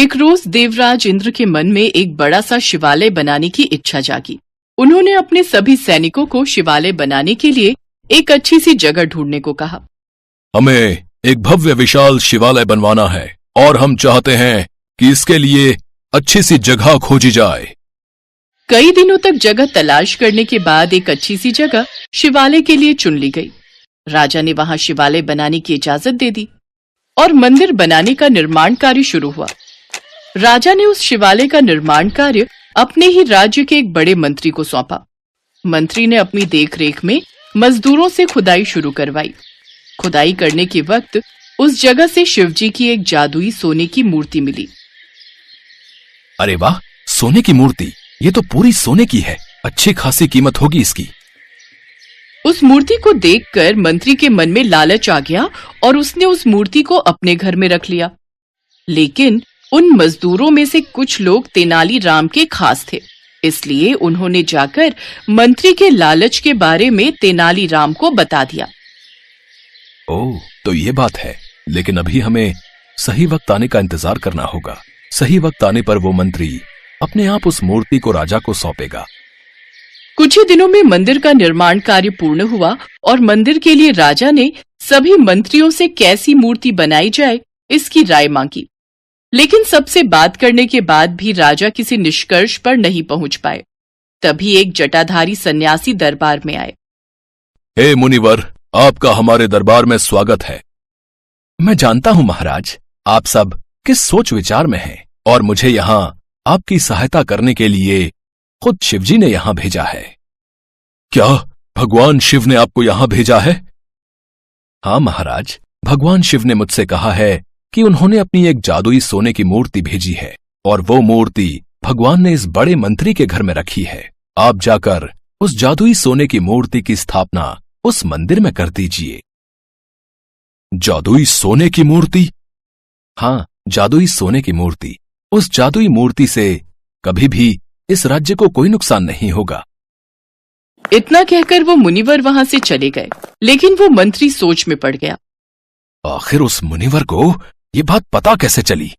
एक रोज देवराज इंद्र के मन में एक बड़ा सा शिवालय बनाने की इच्छा जागी। उन्होंने अपने सभी सैनिकों को शिवालय बनाने के लिए एक अच्छी सी जगह ढूंढने को कहा। हमें एक भव्य विशाल शिवालय बनवाना है और हम चाहते हैं कि इसके लिए अच्छी सी जगह खोजी जाए। कई दिनों तक जगह तलाश करने के बाद एक अच्छी सी जगह शिवालय के लिए चुन ली गई। राजा ने वहां शिवालय बनाने की इजाजत दे दी और मंदिर बनाने का निर्माण कार्य शुरू हुआ। राजा ने उस शिवालय का निर्माण कार्य अपने ही राज्य के एक बड़े मंत्री को सौंपा। मंत्री ने अपनी देखरेख में मजदूरों से खुदाई शुरू करवाई। खुदाई करने के वक्त उस जगह से शिवजी की एक जादुई सोने की मूर्ति मिली। अरे वाह, सोने की मूर्ति! ये तो पूरी सोने की है। अच्छी खासी कीमत होगी इसकी। उस मूर्ति को देखकर मंत्री के मन में लालच आ गया और उसने उस मूर्ति को अपने घर में रख लिया। लेकिन उन मजदूरों में से कुछ लोग तेनालीराम के खास थे, इसलिए उन्होंने जाकर मंत्री के लालच के बारे में तेनालीराम को बता दिया। ओह, तो ये बात है। लेकिन अभी हमें सही वक्त आने का इंतजार करना होगा। सही वक्त आने पर वो मंत्री अपने आप उस मूर्ति को राजा को सौंपेगा। कुछ ही दिनों में मंदिर का निर्माण कार्य पूर्ण हुआ और मंदिर के लिए राजा ने सभी मंत्रियों से कैसी मूर्ति बनाई जाए इसकी राय मांगी। लेकिन सबसे बात करने के बाद भी राजा किसी निष्कर्ष पर नहीं पहुंच पाए। तभी एक जटाधारी सन्यासी दरबार में आए। हे मुनिवर, आपका हमारे दरबार में स्वागत है। मैं जानता हूं महाराज, आप सब किस सोच विचार में हैं और मुझे यहाँ आपकी सहायता करने के लिए खुद शिवजी ने यहाँ भेजा है। क्या भगवान शिव ने आपको यहाँ भेजा है? हाँ महाराज, भगवान शिव ने मुझसे कहा है कि उन्होंने अपनी एक जादुई सोने की मूर्ति भेजी है और वो मूर्ति भगवान ने इस बड़े मंत्री के घर में रखी है। आप जाकर उस जादुई सोने की मूर्ति की स्थापना उस मंदिर में कर दीजिए। जादुई सोने की मूर्ति? हाँ, जादुई सोने की मूर्ति। उस जादुई मूर्ति से कभी भी इस राज्य को कोई नुकसान नहीं होगा। इतना कहकर वो मुनिवर वहां से चले गए। लेकिन वो मंत्री सोच में पड़ गया। आखिर उस मुनिवर को ये बात पता कैसे चली?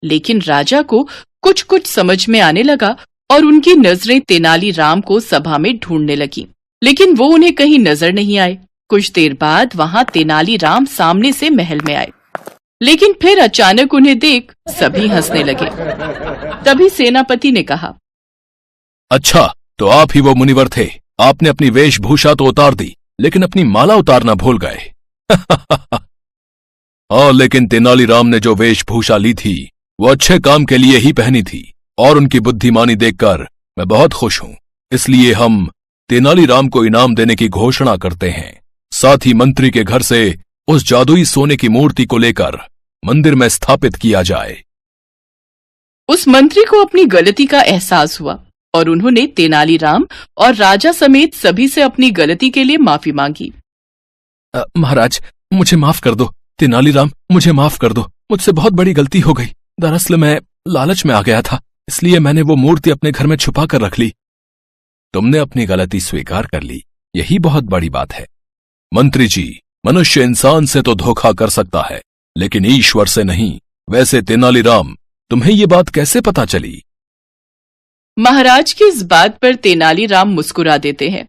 लेकिन राजा को कुछ कुछ समझ में आने लगा और उनकी नजरें तेनालीराम को सभा में ढूंढने लगी, लेकिन वो उन्हें कहीं नजर नहीं आए। कुछ देर बाद वहां तेनालीराम सामने से महल में आए, लेकिन फिर अचानक उन्हें देख सभी हंसने लगे। तभी सेनापति ने कहा, अच्छा, तो आप ही वो मुनिवर थे। आपने अपनी वेशभूषा तो उतार दी, लेकिन अपनी माला उतारना भूल गए। हाँ, लेकिन तेनालीराम ने जो वेशभूषा ली थी वो अच्छे काम के लिए ही पहनी थी और उनकी बुद्धिमानी देखकर मैं बहुत खुश हूं। इसलिए हम तेनालीराम को इनाम देने की घोषणा करते हैं। साथ ही मंत्री के घर से उस जादुई सोने की मूर्ति को लेकर मंदिर में स्थापित किया जाए। उस मंत्री को अपनी गलती का एहसास हुआ और उन्होंने तेनालीराम और राजा समेत सभी से अपनी गलती के लिए माफी मांगी। महाराज, मुझे माफ कर दो। तेनालीराम, मुझे माफ कर दो। मुझसे बहुत बड़ी गलती हो गई। दरअसल मैं लालच में आ गया था, इसलिए मैंने वो मूर्ति अपने घर में छुपा कर रख ली। तुमने अपनी गलती स्वीकार कर ली, यही बहुत बड़ी बात है। मंत्री जी, मनुष्य इंसान से तो धोखा कर सकता है, लेकिन ईश्वर से नहीं। वैसे तेनालीराम, तुम्हें ये बात कैसे पता चली? महाराज की इस बात पर तेनालीराम मुस्कुरा देते हैं।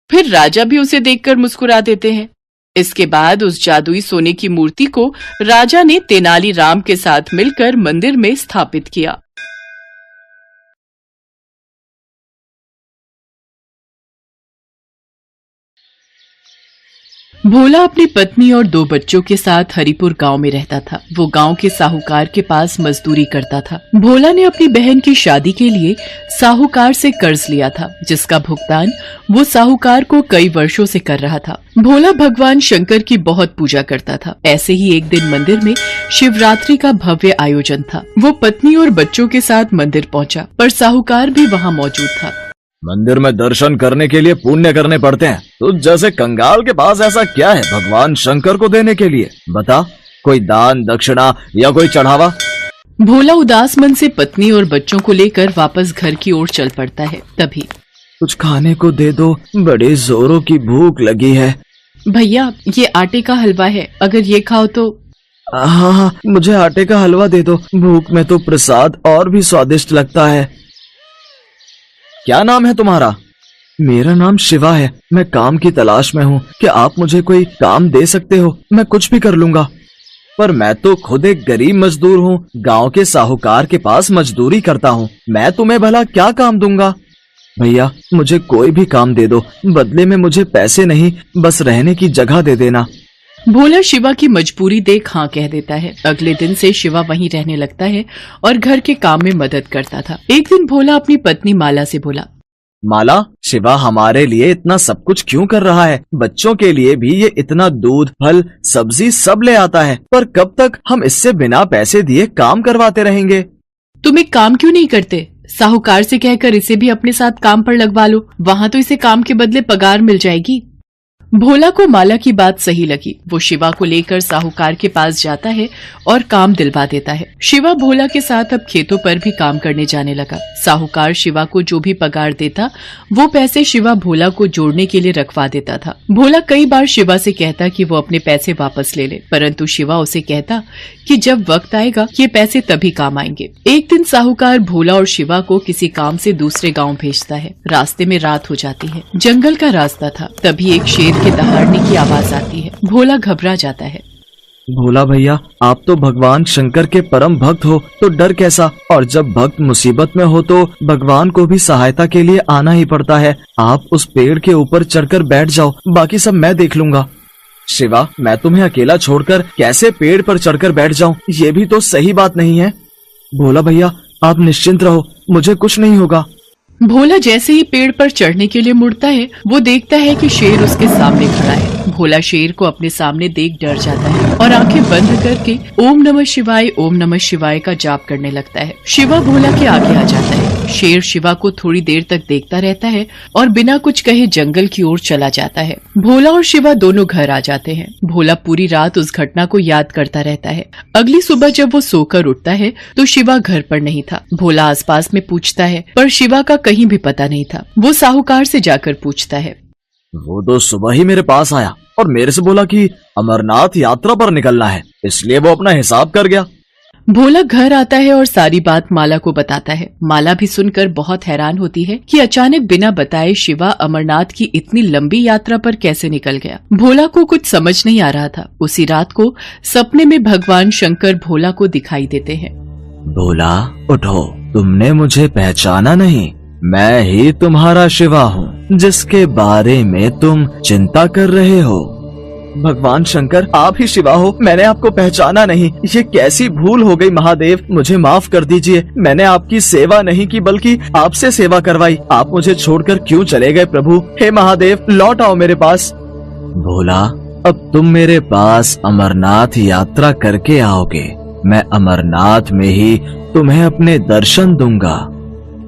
फिर राजा भी उसे देखकर मुस्कुरा देते हैं। इसके बाद उस जादुई सोने की मूर्ति को राजा ने तेनालीराम के साथ मिलकर मंदिर में स्थापित किया। भोला अपनी पत्नी और 2 बच्चों के साथ हरिपुर गांव में रहता था। वो गांव के साहूकार के पास मजदूरी करता था। भोला ने अपनी बहन की शादी के लिए साहूकार से कर्ज लिया था, जिसका भुगतान वो साहूकार को कई वर्षों से कर रहा था। भोला भगवान शंकर की बहुत पूजा करता था। ऐसे ही एक दिन मंदिर में शिवरात्रि का भव्य आयोजन था। वो पत्नी और बच्चों के साथ मंदिर पहुंचा, पर साहूकार भी वहाँ मौजूद था। मंदिर में दर्शन करने के लिए पुण्य करने पड़ते हैं। तो जैसे कंगाल के पास ऐसा क्या है भगवान शंकर को देने के लिए? बता, कोई दान दक्षिणा या कोई चढ़ावा? भोला उदास मन से पत्नी और बच्चों को लेकर वापस घर की ओर चल पड़ता है। तभी कुछ खाने को दे दो, बड़े जोरों की भूख लगी है। भैया, ये आटे का हलवा है, अगर ये खाओ तो। हाँ हाँ, मुझे आटे का हलवा दे दो, भूख में तो प्रसाद और भी स्वादिष्ट लगता है। क्या नाम है तुम्हारा? मेरा नाम शिवा है। मैं काम की तलाश में हूँ। क्या आप मुझे कोई काम दे सकते हो? मैं कुछ भी कर लूंगा। पर मैं तो खुद एक गरीब मजदूर हूँ, गांव के साहूकार के पास मजदूरी करता हूँ। मैं तुम्हें भला क्या काम दूंगा? भैया मुझे कोई भी काम दे दो, बदले में मुझे पैसे नहीं, बस रहने की जगह दे देना। भोला शिवा की मजबूरी देख हाँ कह देता है। अगले दिन से शिवा वहीं रहने लगता है और घर के काम में मदद करता था। एक दिन भोला अपनी पत्नी माला से बोला, माला, शिवा हमारे लिए इतना सब कुछ क्यों कर रहा है? बच्चों के लिए भी ये इतना दूध, फल, सब्जी सब ले आता है, पर कब तक हम इससे बिना पैसे दिए काम करवाते रहेंगे? तुम एक काम क्यों नहीं करते? साहूकार से कहकर इसे भी अपने साथ काम पर लगवा लो, वहाँ तो इसे काम के बदले पगार मिल जाएगी। भोला को माला की बात सही लगी। वो शिवा को लेकर साहूकार के पास जाता है और काम दिलवा देता है। शिवा भोला के साथ अब खेतों पर भी काम करने जाने लगा। साहूकार शिवा को जो भी पगार देता वो पैसे शिवा भोला को जोड़ने के लिए रखवा देता था। भोला कई बार शिवा से कहता कि वो अपने पैसे वापस ले ले, परंतु शिवा उसे कहता कि जब वक्त आएगा ये पैसे तभी काम आएंगे। एक दिन साहूकार भोला और शिवा को किसी काम से दूसरे गाँव भेजता है। रास्ते में रात हो जाती है। जंगल का रास्ता था। तभी एक शेर के दहाड़ने की आवाज आती है। भोला घबरा जाता है। भोला भैया, आप तो भगवान शंकर के परम भक्त हो, तो डर कैसा? और जब भक्त मुसीबत में हो तो भगवान को भी सहायता के लिए आना ही पड़ता है। आप उस पेड़ के ऊपर चढ़कर बैठ जाओ, बाकी सब मैं देख लूंगा। शिवा, मैं तुम्हें अकेला छोड़कर कैसे पेड़ पर चढ़कर बैठ जाऊं? ये भी तो सही बात नहीं है। भोला भैया, आप निश्चिंत रहो, मुझे कुछ नहीं होगा। भोला जैसे ही पेड़ पर चढ़ने के लिए मुड़ता है, वो देखता है कि शेर उसके सामने खड़ा है। भोला शेर को अपने सामने देख डर जाता है और आंखें बंद करके ओम नमः शिवाय का जाप करने लगता है। शिवा भोला के आगे आ जाता है। शेर शिवा को थोड़ी देर तक देखता रहता है और बिना कुछ कहे जंगल की ओर चला जाता है। भोला और शिवा दोनों घर आ जाते हैं। भोला पूरी रात उस घटना को याद करता रहता है। अगली सुबह जब वो सोकर उठता है तो शिवा घर पर नहीं था। भोला आसपास में पूछता है, पर शिवा का कहीं भी पता नहीं था। वो साहूकार से जाकर पूछता है। वो तो सुबह ही मेरे पास आया और मेरे से बोला कि अमरनाथ यात्रा पर निकलना है, इसलिए वो अपना हिसाब कर गया। भोला घर आता है और सारी बात माला को बताता है। माला भी सुनकर बहुत हैरान होती है कि अचानक बिना बताए शिवा अमरनाथ की इतनी लंबी यात्रा पर कैसे निकल गया। भोला को कुछ समझ नहीं आ रहा था। उसी रात को सपने में भगवान शंकर भोला को दिखाई देते हैं। भोला उठो, तुमने मुझे पहचाना नहीं? मैं ही तुम्हारा शिवा हूँ, जिसके बारे में तुम चिंता कर रहे हो। भगवान शंकर, आप ही शिवा हो, मैंने आपको पहचाना नहीं। ये कैसी भूल हो गई महादेव, मुझे माफ कर दीजिए। मैंने आपकी सेवा नहीं की बल्कि आपसे सेवा करवाई। आप मुझे छोड़कर क्यों चले गए प्रभु? हे महादेव, लौट आओ मेरे पास। भोला, अब तुम मेरे पास अमरनाथ यात्रा करके आओगे। मैं अमरनाथ में ही तुम्हें अपने दर्शन दूंगा।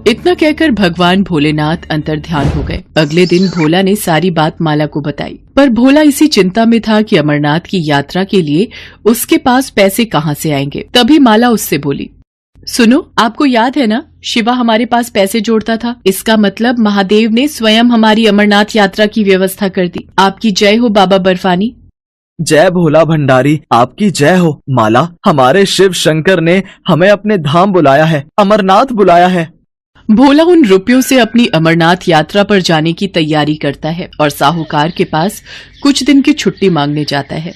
इतना कहकर भगवान भोलेनाथ अंतर्ध्यान हो गए। अगले दिन भोला ने सारी बात माला को बताई, पर भोला इसी चिंता में था कि अमरनाथ की यात्रा के लिए उसके पास पैसे कहाँ से आएंगे। तभी माला उससे बोली, सुनो, आपको याद है ना, शिवा हमारे पास पैसे जोड़ता था। इसका मतलब महादेव ने स्वयं हमारी अमरनाथ यात्रा की व्यवस्था कर दी। आपकी जय हो बाबा बर्फानी। जय भोला भंडारी, आपकी जय हो। माला, हमारे शिव शंकर ने हमें अपने धाम बुलाया है, अमरनाथ बुलाया है। भोला उन रुपयों से अपनी अमरनाथ यात्रा पर जाने की तैयारी करता है और साहूकार के पास कुछ दिन की छुट्टी मांगने जाता है।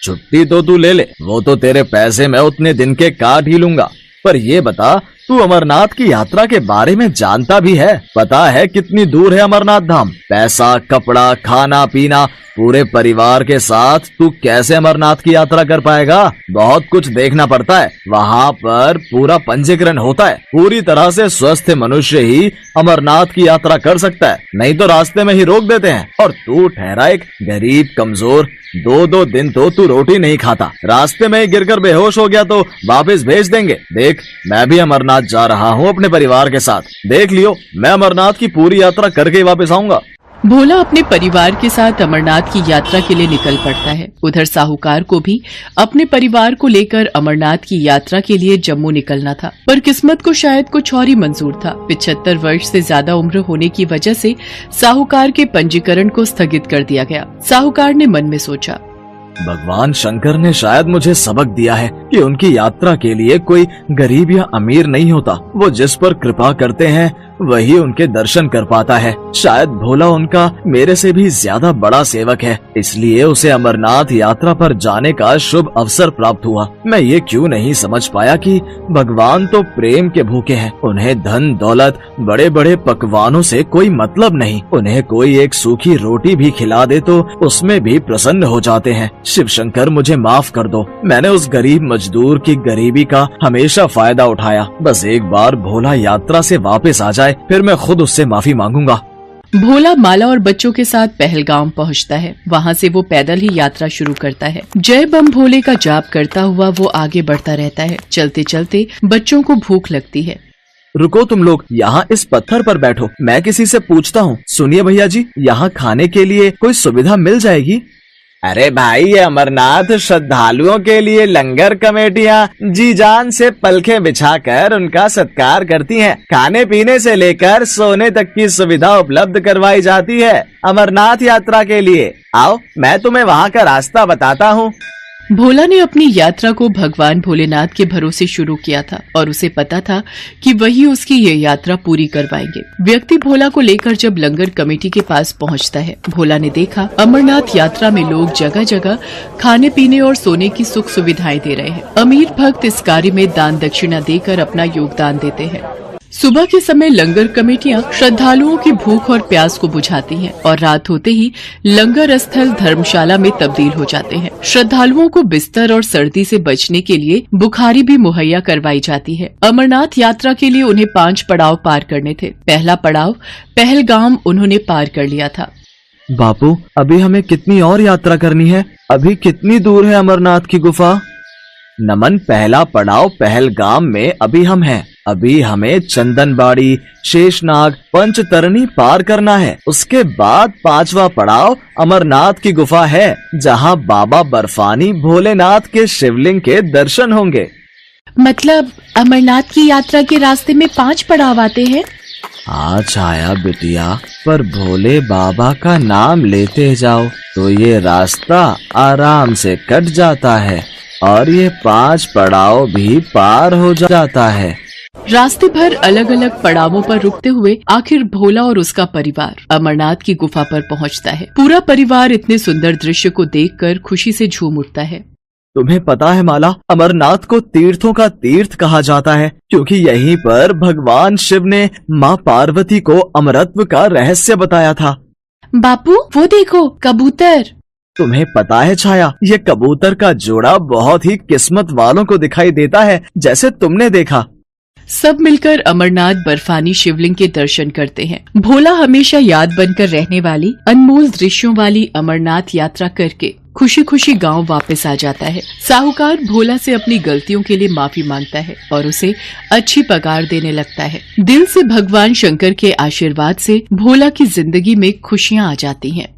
छुट्टी तो तू ले ले, वो तो तेरे पैसे मैं उतने दिन के काट ही लूंगा। पर ये बता, तू अमरनाथ की यात्रा के बारे में जानता भी है? पता है कितनी दूर है अमरनाथ धाम? पैसा, कपड़ा, खाना पीना, पूरे परिवार के साथ तू कैसे अमरनाथ की यात्रा कर पाएगा? बहुत कुछ देखना पड़ता है। वहाँ पर पूरा पंजीकरण होता है। पूरी तरह से स्वस्थ मनुष्य ही अमरनाथ की यात्रा कर सकता है, नहीं तो रास्ते में ही रोक देते हैं। और तू ठहरा एक गरीब कमजोर, 2-2 दिन तो तू रोटी नहीं खाता। रास्ते में ही गिरकर बेहोश हो गया तो वापस भेज देंगे। देख, मैं भी अमरनाथ जा रहा हूँ अपने परिवार के साथ। देख लियो, मैं अमरनाथ की पूरी यात्रा करके ही वापस आऊंगा। भोला अपने परिवार के साथ अमरनाथ की यात्रा के लिए निकल पड़ता है। उधर साहूकार को भी अपने परिवार को लेकर अमरनाथ की यात्रा के लिए जम्मू निकलना था, पर किस्मत को शायद कुछ और ही मंजूर था। 75 वर्ष से ज्यादा उम्र होने की वजह से साहूकार के पंजीकरण को स्थगित कर दिया गया। साहूकार ने मन में सोचा, भगवान शंकर ने शायद मुझे सबक दिया है कि उनकी यात्रा के लिए कोई गरीब या अमीर नहीं होता। वो जिस पर कृपा करते हैं वही उनके दर्शन कर पाता है। शायद भोला उनका मेरे से भी ज्यादा बड़ा सेवक है, इसलिए उसे अमरनाथ यात्रा पर जाने का शुभ अवसर प्राप्त हुआ। मैं ये क्यों नहीं समझ पाया कि भगवान तो प्रेम के भूखे हैं। उन्हें धन दौलत बड़े बड़े पकवानों से कोई मतलब नहीं। उन्हें कोई एक सूखी रोटी भी खिला दे तो उसमें भी प्रसन्न हो जाते हैं। शिव शंकर मुझे माफ कर दो, मैंने उस गरीब मजदूर की गरीबी का हमेशा फायदा उठाया। बस एक बार भोला यात्रा से वापस आ जाए फिर मैं खुद उससे माफी मांगूंगा। भोला माला और बच्चों के साथ पहलगाम पहुंचता है। वहां से वो पैदल ही यात्रा शुरू करता है। जय बम भोले का जाप करता हुआ वो आगे बढ़ता रहता है। चलते चलते बच्चों को भूख लगती है। रुको तुम लोग, यहाँ इस पत्थर पर बैठो, मैं किसी से पूछता हूँ। सुनिए भैया जी, यहाँ खाने के लिए कोई सुविधा मिल जाएगी? अरे भाई, ये अमरनाथ श्रद्धालुओं के लिए लंगर कमेटियाँ जी जान से पलखें बिछाकर उनका सत्कार करती हैं। खाने पीने से लेकर सोने तक की सुविधा उपलब्ध करवाई जाती है अमरनाथ यात्रा के लिए। आओ, मैं तुम्हें वहाँ का रास्ता बताता हूँ। भोला ने अपनी यात्रा को भगवान भोलेनाथ के भरोसे शुरू किया था और उसे पता था कि वही उसकी ये यात्रा पूरी करवाएंगे। व्यक्ति भोला को लेकर जब लंगर कमेटी के पास पहुंचता है, भोला ने देखा अमरनाथ यात्रा में लोग जगह जगह खाने पीने और सोने की सुख सुविधाएं दे रहे हैं। अमीर भक्त इस कार्य में दान दक्षिणा देकर अपना योगदान देते हैं। सुबह के समय लंगर कमेटियां श्रद्धालुओं की भूख और प्यास को बुझाती हैं और रात होते ही लंगर स्थल धर्मशाला में तब्दील हो जाते हैं। श्रद्धालुओं को बिस्तर और सर्दी से बचने के लिए बुखारी भी मुहैया करवाई जाती है। अमरनाथ यात्रा के लिए उन्हें 5 पड़ाव पार करने थे। पहला पड़ाव पहलगाम उन्होंने पार कर लिया था। बापू, अभी हमें कितनी और यात्रा करनी है? अभी कितनी दूर है अमरनाथ की गुफा? नमन, पहला पड़ाव पहलगाम में अभी हम हैं। अभी हमें चंदनबाड़ी, शेषनाग, पंचतरणी पार करना है। उसके बाद 5वां पड़ाव अमरनाथ की गुफा है, जहां बाबा बर्फानी भोलेनाथ के शिवलिंग के दर्शन होंगे। मतलब अमरनाथ की यात्रा के रास्ते में 5 पड़ाव आते हैं? हाँ छाया बिटिया, पर भोले बाबा का नाम लेते जाओ तो ये रास्ता आराम से कट जाता है और ये 5 पड़ाव भी पार हो जाता है। रास्ते भर अलग अलग पड़ावों पर रुकते हुए आखिर भोला और उसका परिवार अमरनाथ की गुफा पर पहुंचता है। पूरा परिवार इतने सुंदर दृश्य को देखकर खुशी से झूम उठता है। तुम्हें पता है माला, अमरनाथ को तीर्थों का तीर्थ कहा जाता है क्योंकि यहीं पर भगवान शिव ने माँ पार्वती को अमरत्व का रहस्य बताया था। बापू, वो देखो कबूतर। तुम्हें पता है छाया, ये कबूतर का जोड़ा बहुत ही किस्मत वालों को दिखाई देता है, जैसे तुमने देखा। सब मिलकर अमरनाथ बर्फानी शिवलिंग के दर्शन करते हैं। भोला हमेशा याद बनकर रहने वाली अनमोल दृश्यों वाली अमरनाथ यात्रा करके खुशी खुशी गांव वापस आ जाता है। साहूकार भोला से अपनी गलतियों के लिए माफी मांगता है और उसे अच्छी पगार देने लगता है। दिल से भगवान शंकर के आशीर्वाद से भोला की जिंदगी में खुशियां आ जाती हैं।